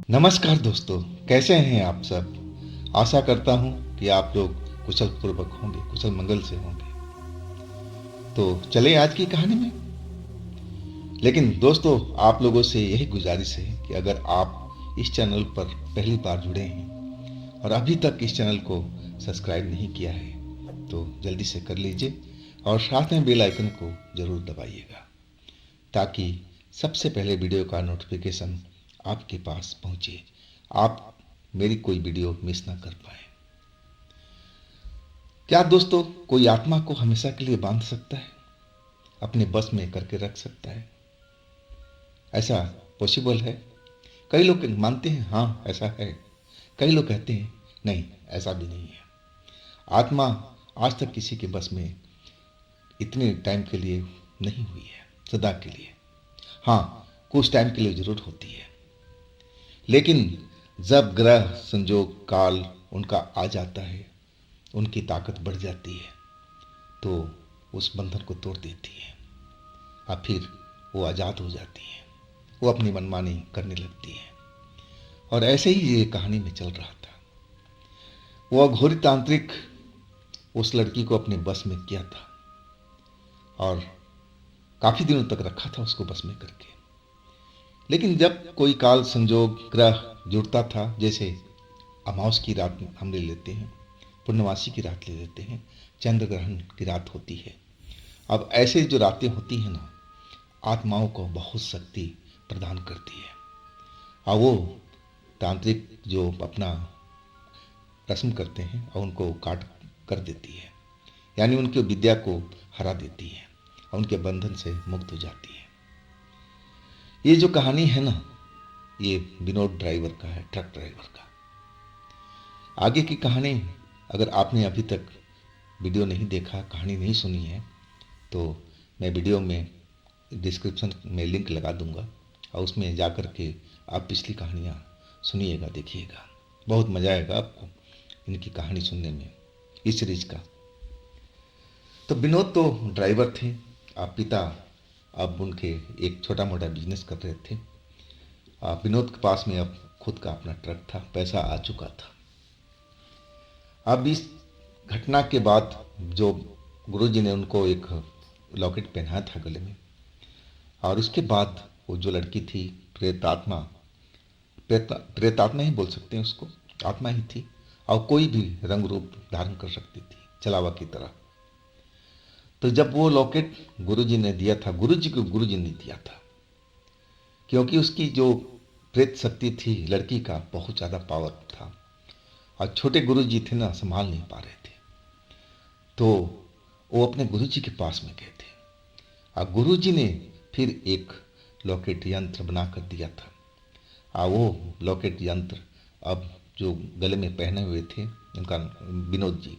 नमस्कार दोस्तों, कैसे हैं आप सब। आशा करता हूं कि आप लोग कुशल पूर्वक होंगे, कुशल मंगल से होंगे। तो चले आज की कहानी में। लेकिन दोस्तों, आप लोगों से यही गुजारिश है कि अगर आप इस चैनल पर पहली बार जुड़े हैं और अभी तक इस चैनल को सब्सक्राइब नहीं किया है तो जल्दी से कर लीजिए और साथ में बेल आइकन को जरूर दबाइएगा ताकि सबसे पहले वीडियो का नोटिफिकेशन आपके पास पहुंचे, आप मेरी कोई वीडियो मिस ना कर पाए। क्या दोस्तों, कोई आत्मा को हमेशा के लिए बांध सकता है, अपने बस में करके रख सकता है? ऐसा पॉसिबल है? कई लोग मानते हैं हाँ ऐसा है, कई लोग कहते हैं नहीं, ऐसा भी नहीं है। आत्मा आज तक किसी के बस में इतने टाइम के लिए नहीं हुई है, सदा के लिए। हाँ, कुछ टाइम के लिए जरूर होती है, लेकिन जब ग्रह संजोग काल उनका आ जाता है, उनकी ताकत बढ़ जाती है तो उस बंधन को तोड़ देती है। अब फिर वो आज़ाद हो जाती है, वो अपनी मनमानी करने लगती है। और ऐसे ही ये कहानी में चल रहा था। वो अघोरी तांत्रिक उस लड़की को अपने बस में किया था और काफ़ी दिनों तक रखा था उसको बस में करके। लेकिन जब कोई काल संजोग ग्रह जुड़ता था, जैसे अमावस की रात हम ले लेते हैं, पूर्णमासी की रात ले लेते हैं, चंद्र ग्रहण की रात होती है। अब ऐसे जो रातें होती हैं ना, आत्माओं को बहुत शक्ति प्रदान करती है और वो तांत्रिक जो अपना रस्म करते हैं और उनको काट कर देती है, यानी उनकी विद्या को हरा देती है और उनके बंधन से मुक्त हो जाती है। ये जो कहानी है ना, ये विनोद ड्राइवर का है, ट्रक ड्राइवर का। आगे की कहानी, अगर आपने अभी तक वीडियो नहीं देखा, कहानी नहीं सुनी है, तो मैं वीडियो में डिस्क्रिप्शन में लिंक लगा दूंगा और उसमें जा कर के आप पिछली कहानियाँ सुनिएगा, देखिएगा। बहुत मज़ा आएगा आपको इनकी कहानी सुनने में, इस सीरीज का। तो विनोद तो ड्राइवर थे, आप पिता अब उनके एक छोटा मोटा बिजनेस कर रहे थे। विनोद के पास में अब खुद का अपना ट्रक था, पैसा आ चुका था। अब इस घटना के बाद जो गुरुजी ने उनको एक लॉकेट पहनाया था गले में, और उसके बाद वो जो लड़की थी, प्रेतात्मा, प्रेतात्मा ही बोल सकते हैं उसको, आत्मा ही थी और कोई भी रंग रूप धारण कर सकती थी, चलावा की तरह। तो जब वो लॉकेट गुरुजी ने दिया था, गुरुजी को गुरुजी ने दिया था, क्योंकि उसकी जो प्रेत शक्ति थी लड़की का, बहुत ज़्यादा पावर था और छोटे गुरुजी थे ना, संभाल नहीं पा रहे थे। तो वो अपने गुरुजी के पास में गए थे और गुरुजी ने फिर एक लॉकेट यंत्र बना कर दिया था। वो लॉकेट यंत्र अब जो गले में पहने हुए थे उनका, विनोद जी,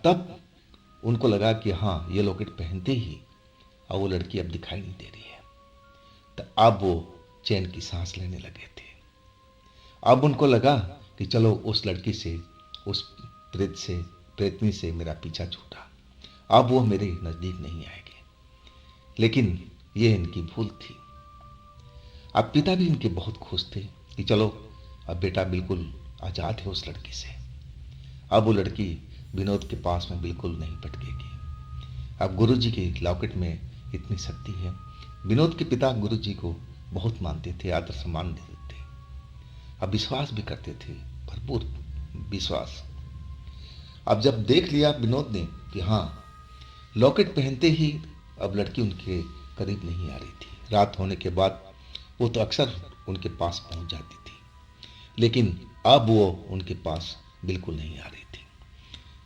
तब उनको लगा कि हाँ, ये लॉकेट पहनते ही और वो लड़की अब दिखाई नहीं दे रही है। तो अब वो चैन की सांस लेने लगे थे। अब उनको लगा कि चलो उस लड़की से, उस प्रेत से, प्रेतनी से मेरा पीछा छूटा, अब वो मेरे नज़दीक नहीं आएगी। लेकिन ये इनकी भूल थी। अब पिता भी इनके बहुत खुश थे कि चलो अब बेटा बिल्कुल आज़ाद है उस लड़की से, अब वो लड़की विनोद के पास में बिल्कुल नहीं भटकेगी। अब गुरुजी के लॉकेट में इतनी शक्ति है। विनोद के पिता गुरुजी को बहुत मानते थे, आदर सम्मान देते थे, अब विश्वास भी करते थे, भरपूर विश्वास। अब जब देख लिया विनोद ने कि हाँ, लॉकेट पहनते ही अब लड़की उनके करीब नहीं आ रही थी। रात होने के बाद वो तो अक्सर उनके पास पहुंच जाती थी, लेकिन अब वो उनके पास बिल्कुल नहीं आ रही थी।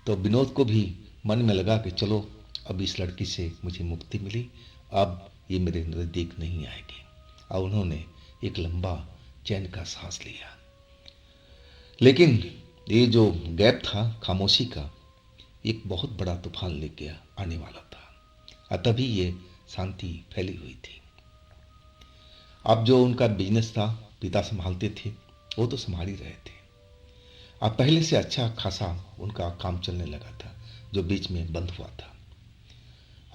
तो विनोद को भी मन में लगा कि चलो अब इस लड़की से मुझे मुक्ति मिली, अब ये मेरे नज़दीक नहीं आएगी। और उन्होंने एक लंबा चैन का सांस लिया। लेकिन ये जो गैप था खामोशी का, एक बहुत बड़ा तूफान लेके आने वाला था और तभी ये शांति फैली हुई थी। अब जो उनका बिजनेस था, पिता संभालते थे, वो तो संभाल ही रहे थे। अब पहले से अच्छा खासा उनका काम चलने लगा था, जो बीच में बंद हुआ था।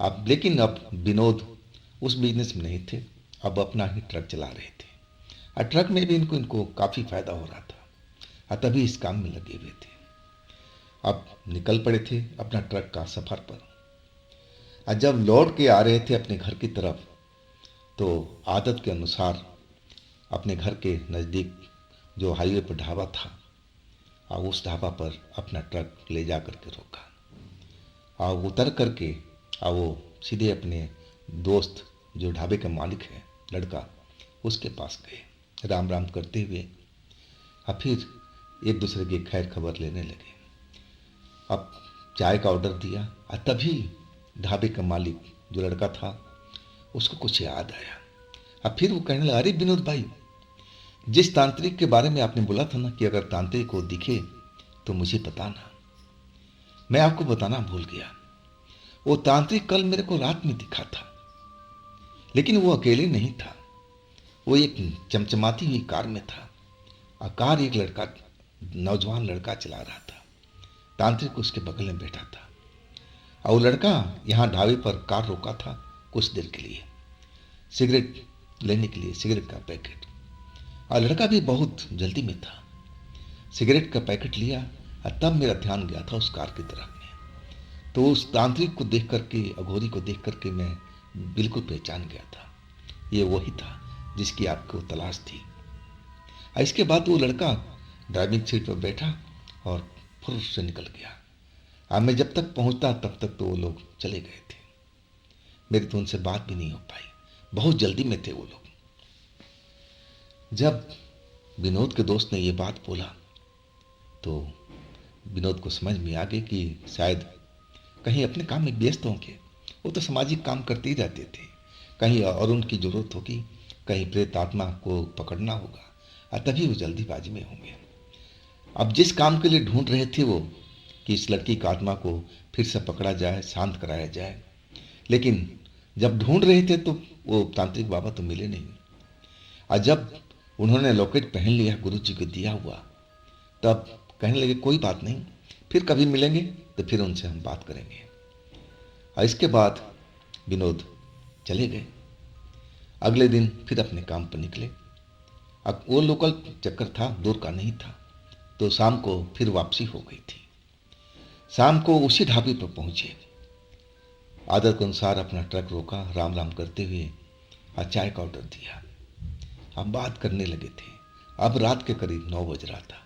अब लेकिन अब विनोद उस बिजनेस में नहीं थे, अब अपना ही ट्रक चला रहे थे। और ट्रक में भी इनको इनको काफ़ी फायदा हो रहा था और तभी इस काम में लगे हुए थे। अब निकल पड़े थे अपना ट्रक का सफ़र पर। और जब लौट के आ रहे थे अपने घर की तरफ तो आदत के अनुसार अपने घर के नज़दीक जो हाईवे पर ढाबा था और उस ढाबा पर अपना ट्रक ले जा करके रोका और उतर करके और वो सीधे अपने दोस्त जो ढाबे का मालिक है लड़का उसके पास गए राम राम करते हुए और फिर एक दूसरे की खैर खबर लेने लगे। अब चाय का ऑर्डर दिया और तभी ढाबे का मालिक जो लड़का था उसको कुछ याद आया और फिर वो कहने लगा, अरे विनोद भाई, जिस तांत्रिक के बारे में आपने बोला था ना कि अगर तांत्रिक को दिखे तो मुझे बताना, मैं आपको बताना भूल गया। वो तांत्रिक कल मेरे को रात में दिखा था, लेकिन वो अकेले नहीं था, वो एक चमचमाती हुई कार में था और कार एक लड़का, नौजवान लड़का चला रहा था। तांत्रिक उसके बगल में बैठा था और वो लड़का यहाँ ढाबे पर कार रोका था कुछ देर के लिए, सिगरेट लेने के लिए, सिगरेट का पैकेट। और लड़का भी बहुत जल्दी में था, सिगरेट का पैकेट लिया और तब मेरा ध्यान गया था उस कार की तरफ में। तो उस तांत्रिक को देख करके, अघोरी को देख करके मैं बिल्कुल पहचान गया था, ये वही था जिसकी आपको तलाश थी। और इसके बाद वो लड़का ड्राइविंग सीट पर बैठा और फुर्र से निकल गया। अब मैं जब तक पहुंचता तब तक तो वो लोग चले गए थे, मेरी तो उनसे बात भी नहीं हो पाई, बहुत जल्दी में थे वो लोग। जब विनोद के दोस्त ने ये बात बोला तो विनोद को समझ में आ गई कि शायद कहीं अपने काम में व्यस्त होंगे, वो तो सामाजिक काम करते ही रहते थे, कहीं और उनकी ज़रूरत होगी, कहीं प्रेत आत्मा को पकड़ना होगा और तभी वो जल्दीबाजी में होंगे। अब जिस काम के लिए ढूंढ रहे थे वो कि इस लड़की की आत्मा को फिर से पकड़ा जाए, शांत कराया जाए, लेकिन जब ढूंढ रहे थे तो वो तांत्रिक बाबा तो मिले नहीं। और जब उन्होंने लॉकेट पहन लिया गुरु जी को दिया हुआ, तब कहने लगे कोई बात नहीं, फिर कभी मिलेंगे तो फिर उनसे हम बात करेंगे। और इसके बाद विनोद चले गए। अगले दिन फिर अपने काम पर निकले। अब वो लोकल चक्कर था, दूर का नहीं था, तो शाम को फिर वापसी हो गई थी। शाम को उसी ढाबे पर पहुंचे, आदत के अनुसार अपना ट्रक रोका, राम राम करते हुए और चाय का ऑर्डर दिया। हम बात करने लगे थे। अब रात के करीब 9 बज रहा था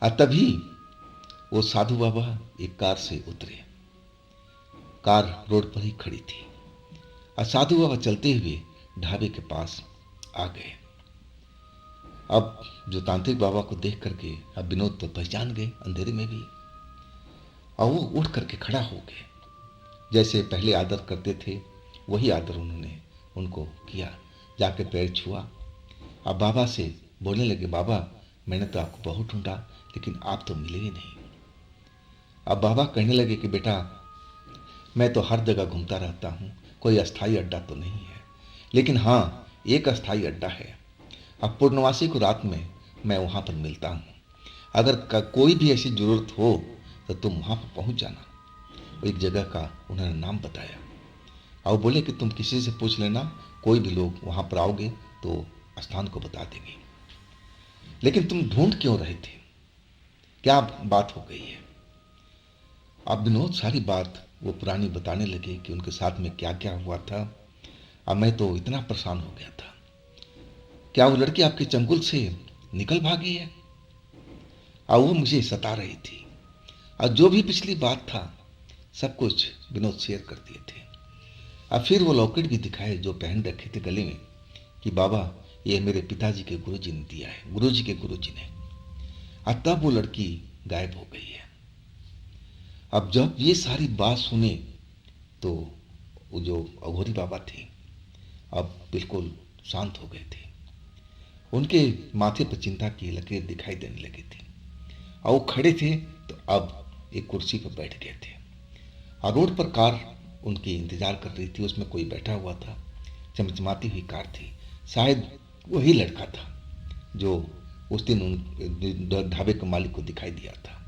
और तभी वो साधु बाबा एक कार से उतरे। कार रोड पर ही खड़ी थी और साधु बाबा चलते हुए ढाबे के पास आ गए। अब जो तांत्रिक बाबा को देख करके अब विनोद तो पहचान गए अंधेरे में भी, और वो उठ करके खड़ा हो गए। जैसे पहले आदर करते थे वही आदर उन्होंने उनको किया, जाके पैर छुआ। अब बाबा से बोलने लगे, बाबा मैंने तो आपको बहुत ढूंढा लेकिन आप तो मिले ही नहीं। अब बाबा कहने लगे कि बेटा मैं तो हर जगह घूमता रहता हूँ, कोई अस्थाई अड्डा तो नहीं है, लेकिन हाँ एक अस्थाई अड्डा है। अब पूर्णवासी को रात में मैं वहाँ पर मिलता हूँ, अगर कोई भी ऐसी ज़रूरत हो तो तुम वहाँ पर पहुँच जाना। वो एक जगह का उन्होंने नाम बताया और बोले कि तुम किसी से पूछ लेना, कोई भी लोग वहाँ पर आओगे तो स्थान को बता देंगे। लेकिन तुम ढूंढ क्यों रहे थे, क्या बात हो गई है? अब विनोद सारी बात वो पुरानी बताने लगे कि उनके साथ में क्या क्या हुआ था। अब मैं तो इतना परेशान हो गया था, क्या वो लड़की आपके चंगुल से निकल भागी है? और वो मुझे सता रही थी, और जो भी पिछली बात था सब कुछ विनोद शेयर कर दिए थे। अब फिर वो लॉकेट भी दिखाए जो पहन रखे थे गले में कि बाबा ये मेरे पिताजी के गुरुजी ने दिया है, गुरुजी के गुरुजी ने। और तब वो लड़की गायब हो गई है। अब जब ये सारी बात सुने तो वो जो अघोरी बाबा थे अब बिल्कुल शांत हो गए थे, उनके माथे पर चिंता की लकीर दिखाई देने लगी थी और वो खड़े थे तो अब एक कुर्सी पर बैठ गए थे और रोड पर कार उनकी इंतजार कर रही थी, उसमें कोई बैठा हुआ था, चमचमाती हुई कार थी, शायद वही लड़का था जो उस दिन उन ढाबे के मालिक को दिखाई दिया था,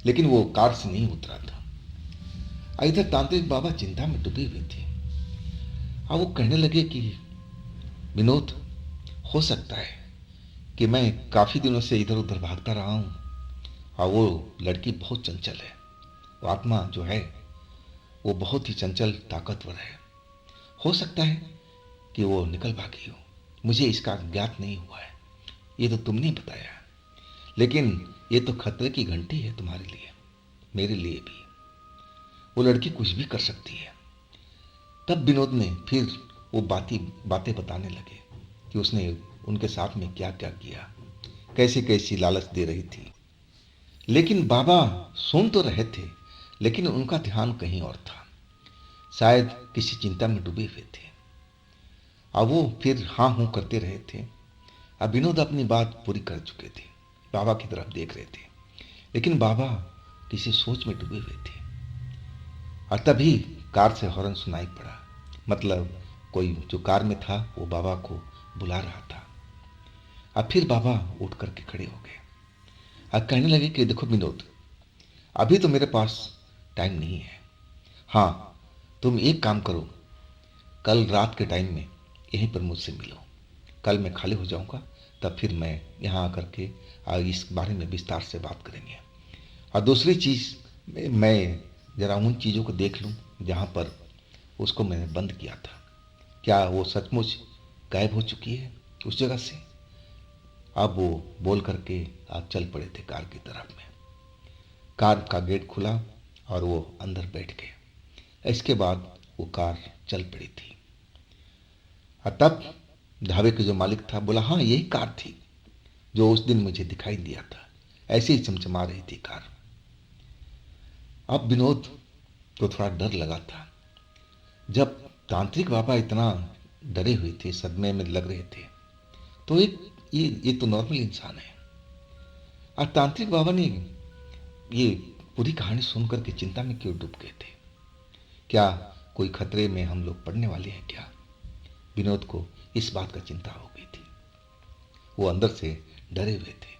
लेकिन वो कार से नहीं उतरा था। इधर तांत्रिक बाबा चिंता में डूबे हुए थे और वो कहने लगे कि विनोद हो सकता है कि मैं काफ़ी दिनों से इधर उधर भागता रहा हूँ और वो लड़की बहुत चंचल है। वो आत्मा जो है वो बहुत ही चंचल ताकतवर है। हो सकता है कि वो निकल भागी हो। मुझे इसका ज्ञात नहीं हुआ है, ये तो तुमने बताया। लेकिन ये तो खतरे की घंटी है तुम्हारे लिए, मेरे लिए भी। वो लड़की कुछ भी कर सकती है। तब विनोद ने फिर वो बातें बताने लगे कि उसने उनके साथ में क्या क्या किया, कैसी कैसी लालच दे रही थी। लेकिन बाबा सुन तो रहे थे, लेकिन उनका ध्यान कहीं और था। शायद किसी चिंता में डूबे हुए थे। अब वो फिर हाँ हूं करते रहे थे। अब विनोद अपनी बात पूरी कर चुके थे, बाबा की तरफ देख रहे थे, लेकिन बाबा किसी सोच में डूबे हुए थे। और तभी कार से हॉर्न सुनाई पड़ा। मतलब कोई जो कार में था वो बाबा को बुला रहा था। अब फिर बाबा उठ करके खड़े हो गए और कहने लगे कि देखो विनोद, अभी तो मेरे पास टाइम नहीं है। हाँ, तुम एक काम करो, कल रात के टाइम में यहीं पर मुझसे मिलो। कल मैं खाली हो जाऊंगा, तब फिर मैं यहाँ आकर के इस बारे में विस्तार से बात करेंगे। और दूसरी चीज़, मैं ज़रा उन चीज़ों को देख लूँ जहाँ पर उसको मैंने बंद किया था। क्या वो सचमुच गायब हो चुकी है उस जगह से? अब वो बोल करके आप चल पड़े थे कार की तरफ में। कार का गेट खुला और वो अंदर बैठ गए। इसके बाद वो कार चल पड़ी थी। और तब ढाबे के जो मालिक था बोला, हाँ यही कार थी जो उस दिन मुझे दिखाई दिया था। ऐसे ही चमचमा रही थी कार। अब विनोद को थोड़ा डर लगा था। जब तांत्रिक बाबा इतना डरे हुए थे, सदमे में लग रहे थे, तो एक ये तो नॉर्मल इंसान है। और तांत्रिक बाबा ने ये पूरी कहानी सुनकर के चिंता में क्यों डूब गए थे? क्या कोई खतरे में हम लोग पड़ने वाले हैं क्या? विनोद को इस बात का चिंता हो गई थी। वो अंदर से डरे हुए थे,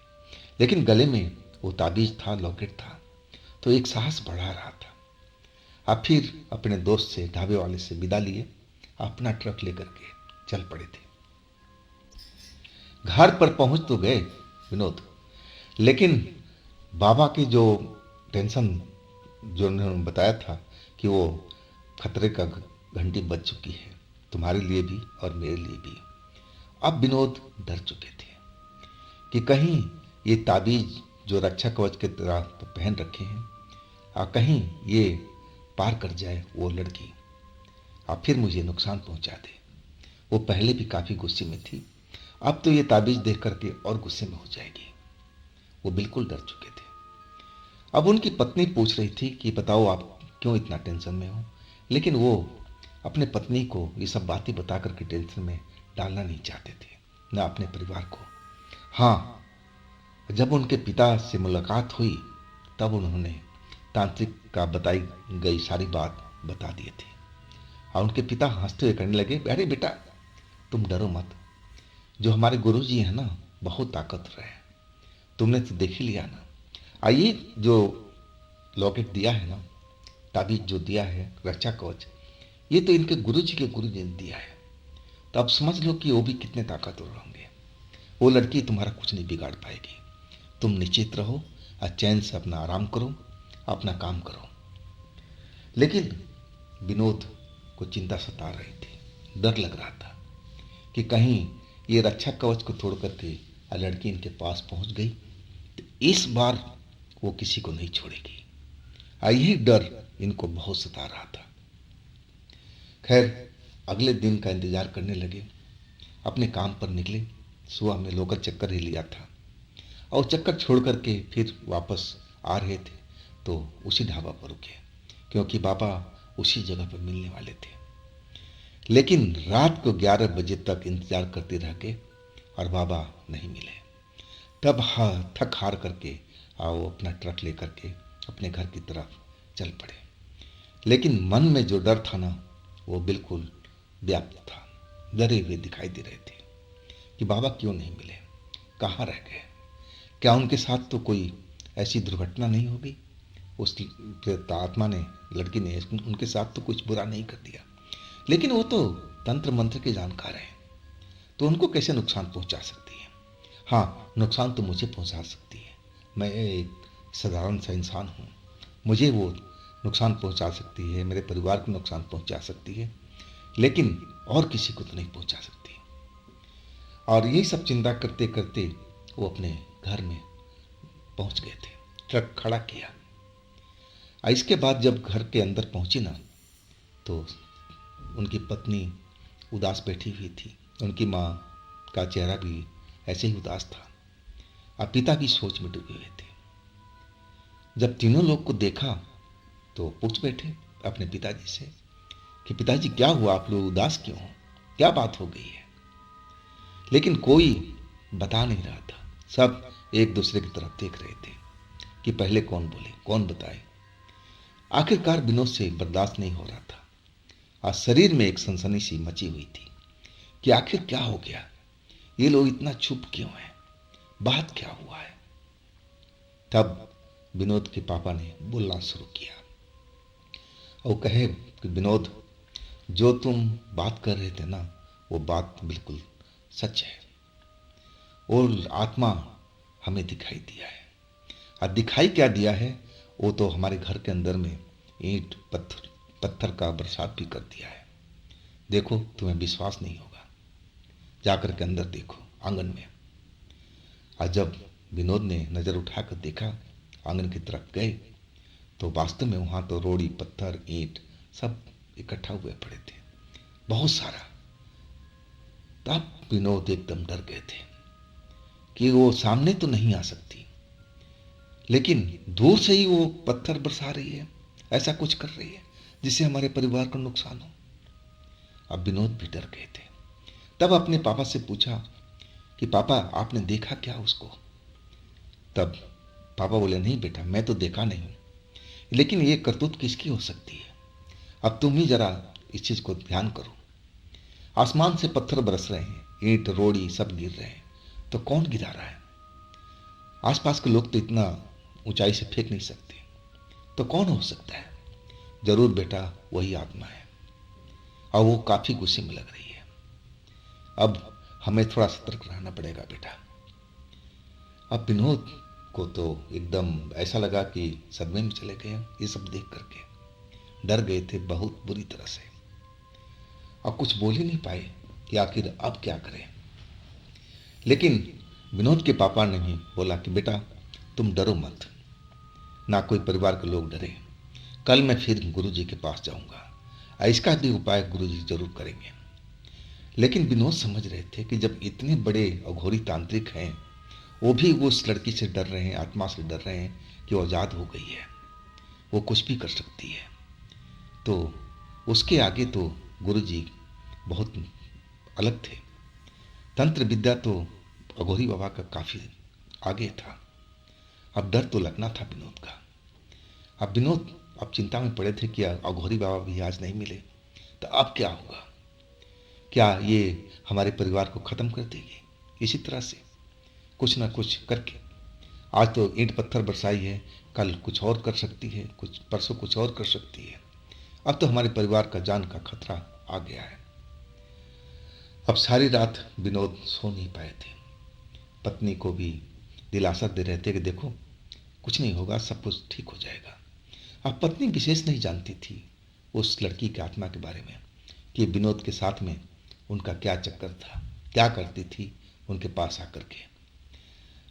लेकिन गले में वो ताबीज था, लॉकेट था, तो एक साहस बढ़ा रहा था। आप फिर अपने दोस्त से, ढाबे वाले से विदा लिए, अपना ट्रक लेकर के चल पड़े थे। घर पर पहुंच तो गए विनोद, लेकिन बाबा की जो टेंशन, जो उन्होंने बताया था कि वो खतरे का घंटी बज चुकी है तुम्हारे लिए भी और मेरे लिए भी। अब विनोद डर चुके थे कि कहीं ये ताबीज जो रक्षा कवच के तरह पहन रखे हैं, कहीं ये पार कर जाए वो लड़की और फिर मुझे नुकसान पहुंचा दे। वो पहले भी काफ़ी गुस्से में थी, अब तो ये ताबीज देख करके और गुस्से में हो जाएगी। वो बिल्कुल डर चुके थे। अब उनकी पत्नी पूछ रही थी कि बताओ आप क्यों इतना टेंशन में हो, लेकिन वो अपने पत्नी को ये सब बातें बता करके टेंशन में डालना नहीं चाहते थे, ना अपने परिवार को। हाँ, जब उनके पिता से मुलाकात हुई तब उन्होंने तांत्रिक का बताई गई सारी बात बता दिए थे। और उनके पिता हंसते हुए कहने लगे, अरे बेटा तुम डरो मत, जो हमारे गुरुजी हैं ना बहुत ताकतवर है, तुमने तो देख ही लिया ना। आइए जो लॉकेट दिया है ना, ताबीज जो दिया है, रक्षा कवच, ये तो इनके गुरुजी ने दिया है। तो अब समझ लो कि वो भी कितने ताकतवर होंगे। वो लड़की तुम्हारा कुछ नहीं बिगाड़ पाएगी। तुम निश्चित रहो और चैन से अपना आराम करो, अपना काम करो। लेकिन विनोद को चिंता सता रही थी, डर लग रहा था कि कहीं ये रक्षा कवच को तोड़ करके लड़की इनके पास पहुंच गई तो इस बार वो किसी को नहीं छोड़ेगी। यही डर इनको बहुत सता रहा था। खैर, अगले दिन का इंतजार करने लगे, अपने काम पर निकले। सुबह में लोकल चक्कर ही लिया था और चक्कर छोड़ करके फिर वापस आ रहे थे तो उसी ढाबा पर रुके, क्योंकि बाबा उसी जगह पर मिलने वाले थे। लेकिन रात को 11 बजे तक इंतजार करते रह गए और बाबा नहीं मिले। तब थक हार करके वो अपना ट्रक लेकर के अपने घर की तरफ चल पड़े। लेकिन मन में जो डर था ना, वो बिल्कुल व्याप्त था। डरे हुए दिखाई दे रहे थे कि बाबा क्यों नहीं मिले, कहाँ रह गए, क्या उनके साथ तो कोई ऐसी दुर्घटना नहीं होगी, उस आत्मा ने, लड़की ने उनके साथ तो कुछ बुरा नहीं कर दिया। लेकिन वो तो तंत्र मंत्र के जानकार हैं, तो उनको कैसे नुकसान पहुंचा सकती है? हाँ, नुकसान तो मुझे पहुंचा सकती है। मैं एक साधारण सा इंसान हूँ, मुझे वो नुकसान पहुंचा सकती है, मेरे परिवार को नुकसान पहुंचा सकती है, लेकिन और किसी को तो नहीं पहुंचा सकती। और यही सब चिंता करते करते वो अपने घर में पहुंच गए थे। ट्रक खड़ा किया और इसके बाद जब घर के अंदर पहुंची ना, तो उनकी पत्नी उदास बैठी हुई थी। उनकी माँ का चेहरा भी ऐसे ही उदास था और पिता भी सोच में डूबे हुए थे। जब तीनों लोग को देखा तो पूछ बैठे अपने पिताजी से कि पिताजी क्या हुआ, आप लोग उदास क्यों हो, क्या बात हो गई है? लेकिन कोई बता नहीं रहा था। सब एक दूसरे की तरफ देख रहे थे कि पहले कौन बोले, कौन बताए। आखिरकार विनोद से बर्दाश्त नहीं हो रहा था और शरीर में एक सनसनी सी मची हुई थी कि आखिर क्या हो गया, ये लोग इतना चुप क्यों हैं, बात क्या हुआ है? तब विनोद के पापा ने बोलना शुरू किया और कहे कि विनोद, जो तुम बात कर रहे थे ना, वो बात बिल्कुल सच है। और आत्मा हमें दिखाई दिया है। और दिखाई क्या दिया है, वो तो हमारे घर के अंदर में ईंट पत्थर का बरसात भी कर दिया है। देखो, तुम्हें विश्वास नहीं होगा, जाकर के अंदर देखो आंगन में। और जब विनोद ने नज़र उठाकर देखा, आंगन की तरफ गए, तो वास्तव में वहाँ तो रोड़ी पत्थर ईंट सब इकट्ठा हुए पड़े थे, बहुत सारा। तब विनोद एकदम डर गए थे कि वो सामने तो नहीं आ सकती, लेकिन दूर से ही वो पत्थर बरसा रही है, ऐसा कुछ कर रही है जिससे हमारे परिवार को नुकसान हो। अब विनोद भी डर गए थे। तब अपने पापा से पूछा कि पापा, आपने देखा क्या उसको? तब पापा बोले, नहीं बेटा, मैं तो देखा नहीं, लेकिन ये करतूत किसकी हो सकती है? अब तुम ही जरा इस चीज को ध्यान करो। आसमान से पत्थर बरस रहे हैं, ईंट रोड़ी सब गिर रहे हैं, तो कौन गिरा रहा है? आसपास के लोग तो इतना ऊंचाई से फेंक नहीं सकते, तो कौन हो सकता है? जरूर बेटा, वही आत्मा है, और वो काफी गुस्से में लग रही है। अब हमें थोड़ा सतर्क रहना पड़ेगा बेटा। अब विनोद को तो एकदम ऐसा लगा कि सदमे में चले गए। ये सब देख करके डर गए थे बहुत बुरी तरह से, और कुछ बोल ही नहीं पाए कि आखिर अब क्या करें। लेकिन विनोद के पापा ने भी बोला कि बेटा, तुम डरो मत, ना कोई परिवार के लोग डरे। कल मैं फिर गुरुजी के पास जाऊंगा, इसका भी उपाय गुरुजी जरूर करेंगे। लेकिन विनोद समझ रहे थे कि जब इतने बड़े अघोरी तांत्रिक हैं, वो भी उस लड़की से डर रहे हैं, आत्मा से डर रहे हैं कि वो आज़ाद हो गई है, वो कुछ भी कर सकती है, तो उसके आगे तो गुरुजी बहुत अलग थे। तंत्र विद्या तो अघोरी बाबा का काफी आगे था। अब डर तो लगना था विनोद का। अब विनोद अब चिंता में पड़े थे कि अघोरी बाबा भी आज नहीं मिले तो अब क्या होगा? क्या ये हमारे परिवार को खत्म कर देगी? इसी तरह से कुछ ना कुछ करके, आज तो ईंट पत्थर बरसाई है, कल कुछ और कर सकती है, कुछ परसों कुछ और कर सकती है। अब तो हमारे परिवार का जान का खतरा आ गया है। अब सारी रात विनोद सो नहीं पाए थे। पत्नी को भी दिलासा दे रहे थे कि देखो, कुछ नहीं होगा, सब कुछ ठीक हो जाएगा। अब पत्नी विशेष नहीं जानती थी उस लड़की की आत्मा के बारे में कि विनोद के साथ में उनका क्या चक्कर था, क्या करती थी उनके पास आकर के।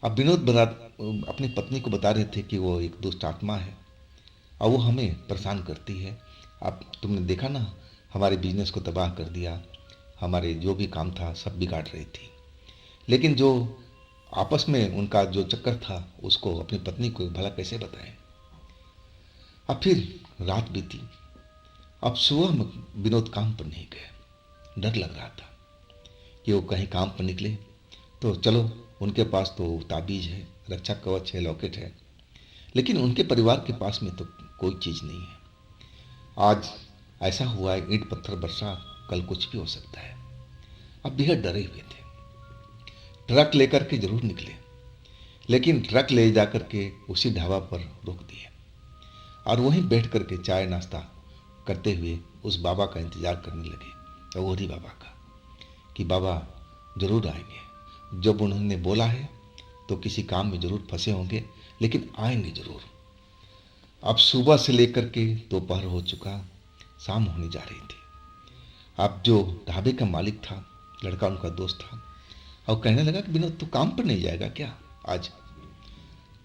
अब विनोद अपनी पत्नी को बता रहे थे कि वो एक दुष्ट आत्मा है और वो हमें परेशान करती है। अब तुमने देखा ना, हमारे बिजनेस को तबाह कर दिया, हमारे जो भी काम था सब बिगाड़ रही थी। लेकिन जो आपस में उनका जो चक्कर था, उसको अपनी पत्नी को भला कैसे बताएं? अब फिर रात बीती। अब सुबह में विनोद काम पर नहीं गए। डर लग रहा था कि वो कहीं काम पर निकले तो चलो, उनके पास तो ताबीज है, रक्षा कवच है, लॉकेट है, लेकिन उनके परिवार के पास में तो कोई चीज़ नहीं है। आज ऐसा हुआ है, ईंट पत्थर बरसा, कल कुछ भी हो सकता है। अब बेहद डरे हुए थे। ट्रक लेकर के जरूर निकले, लेकिन ट्रक ले जाकर के उसी ढाबा पर रोक दिए और वहीं बैठ करके चाय नाश्ता करते हुए उस बाबा का इंतजार करने लगे, अघोरी बाबा का, कि बाबा जरूर आएंगे। जब उन्होंने बोला है तो किसी काम में जरूर फंसे होंगे, लेकिन आएंगे जरूर। अब सुबह से लेकर के दोपहर हो चुका, शाम होने जा रही थी। अब जो ढाबे का मालिक था, लड़का उनका दोस्त था, और कहने लगा कि विनोद तू काम पर नहीं जाएगा क्या आज?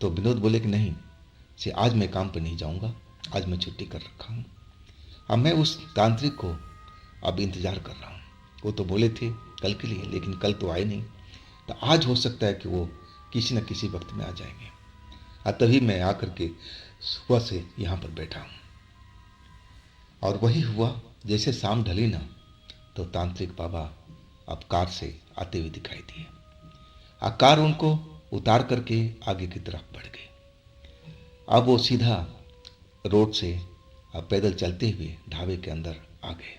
तो विनोद बोले कि नहीं से आज मैं काम पर नहीं जाऊंगा, आज मैं छुट्टी कर रखा हूँ। अब मैं उस तांत्रिक को अब इंतजार कर रहा हूँ। वो तो बोले थे कल के लिए, लेकिन कल तो आए नहीं, तो आज हो सकता है कि वो किसी न किसी वक्त में आ जाएंगे। तभी मैं आकर के सुबह से यहाँ पर बैठा हूँ। और वही हुआ, जैसे शाम ढली ना, तो तांत्रिक बाबा अब कार से आते हुए दिखाई दिए। कार उनको उतार करके आगे की तरफ बढ़ गई। अब वो सीधा रोड से अब पैदल चलते हुए ढाबे के अंदर आ गए,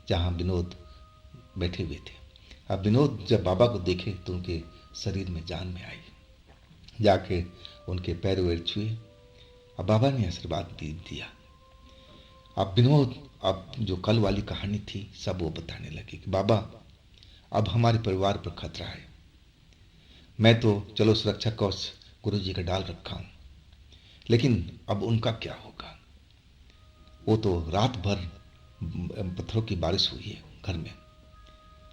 जहाँ विनोद बैठे हुए थे। अब विनोद जब बाबा को देखे तो उनके शरीर में जान में आई। जाके उनके पैर वैर छुए। अब बाबा ने आशीर्वाद दिया। अब विनोद अब जो कल वाली कहानी थी सब वो बताने लगे कि बाबा अब हमारे परिवार पर खतरा है। मैं तो चलो सुरक्षा कवच गुरु जी का डाल रखा हूँ, लेकिन अब उनका क्या होगा? वो तो रात भर पत्थरों की बारिश हुई है घर में।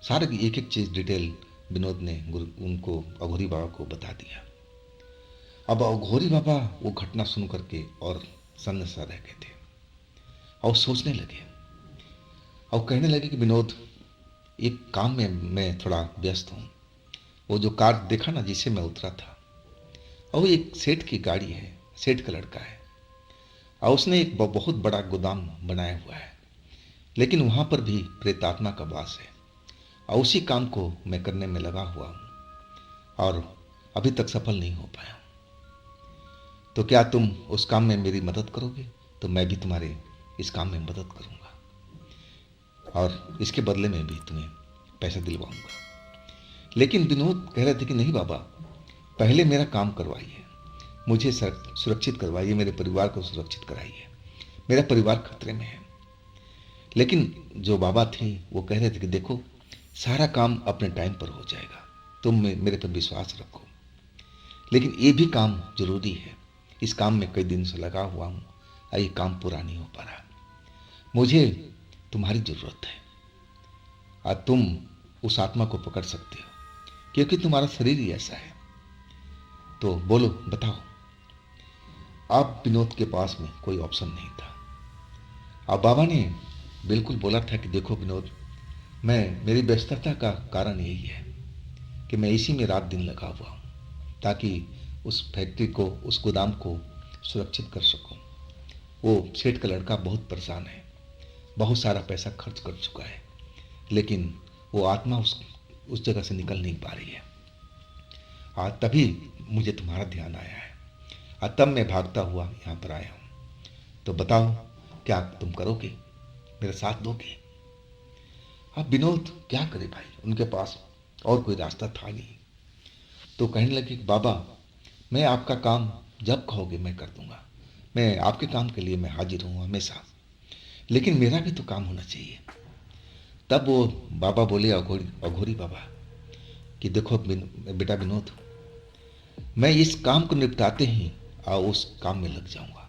सारे एक एक चीज़ डिटेल विनोद ने उनको अघोरी बाबा को बता दिया। अब अघोरी बाबा वो घटना सुन करके और सन्नसा रह गए थे और सोचने लगे और कहने लगे कि विनोद एक काम में मैं थोड़ा व्यस्त हूँ। वो जो कार देखा ना जिसे मैं उतरा था, और वो एक सेठ की गाड़ी है, सेठ का लड़का है, और उसने एक बहुत बड़ा गोदाम बनाया हुआ है, लेकिन वहाँ पर भी प्रेतात्मा का वास है, और उसी काम को मैं करने में लगा हुआ हूँ और अभी तक सफल नहीं हो पाया। तो क्या तुम उस काम में मेरी मदद करोगे? तो मैं भी तुम्हारे इस काम में मदद करूँगा और इसके बदले में भी तुम्हें पैसा दिलवाऊंगा। लेकिन विनोद कह रहे थे कि नहीं बाबा, पहले मेरा काम करवाइए, मुझे सुरक्षित करवाइए, मेरे परिवार को सुरक्षित कराइए, मेरा परिवार खतरे में है। लेकिन जो बाबा थे वो कह रहे थे कि देखो सारा काम अपने टाइम पर हो जाएगा, तुम मेरे पर विश्वास रखो, लेकिन ये भी काम जरूरी है, इस काम में कई दिन से लगा हुआ हूँ और ये काम पूरा नहीं हो पा रहा, मुझे तुम्हारी ज़रूरत है और तुम उस आत्मा को पकड़ सकते हो क्योंकि तुम्हारा शरीर ही ऐसा है। तो बोलो बताओ। अब विनोद के पास में कोई ऑप्शन नहीं था। अब बाबा ने बिल्कुल बोला था कि देखो विनोद, मेरी व्यस्तता का कारण यही है कि मैं इसी में रात दिन लगा हुआ हूँ ताकि उस फैक्ट्री को, उस गोदाम को सुरक्षित कर सकूँ। वो सेठ का लड़का बहुत परेशान है, बहुत सारा पैसा खर्च कर चुका है, लेकिन वो आत्मा उस जगह से निकल नहीं पा रही है। आज तभी मुझे तुम्हारा ध्यान आया है और तब मैं भागता हुआ यहाँ पर आया हूँ। तो बताओ क्या तुम करोगे, मेरा साथ दोगे? अब विनोद क्या करे भाई, उनके पास और कोई रास्ता था नहीं। तो कहने लगे कि बाबा मैं आपका काम जब कहोगे मैं कर दूंगा, मैं आपके काम के लिए मैं हाजिर हूँ हमेशा, लेकिन मेरा भी तो काम होना चाहिए। तब वो बाबा बोले, अघोरी बाबा, कि देखो बेटा विनोद, मैं इस काम को निपटाते ही और उस काम में लग जाऊंगा,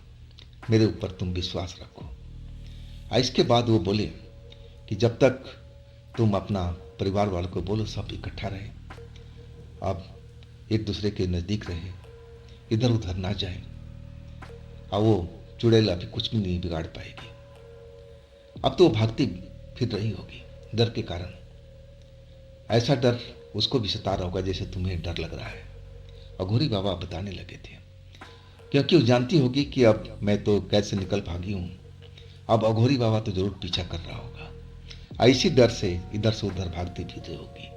मेरे ऊपर तुम विश्वास रखो। और इसके बाद वो बोले कि जब तक तुम अपना परिवार वालों को बोलो सब इकट्ठा रहे, अब एक दूसरे के नज़दीक रहे, इधर उधर ना जाए, और वो चुड़ैल अभी कुछ भी नहीं बिगाड़ पाएगी। अब तो वो भागती फिर रही होगी डर के कारण, ऐसा डर उसको भी सता रहा होगा जैसे तुम्हें डर लग रहा है। अघोरी बाबा बताने लगे थे, क्योंकि वो जानती होगी कि अब मैं तो कैद से निकल भागी हूँ, अब अघोरी बाबा तो जरूर पीछा कर रहा होगा, ऐसी डर से इधर से उधर भागती फिरती होगी।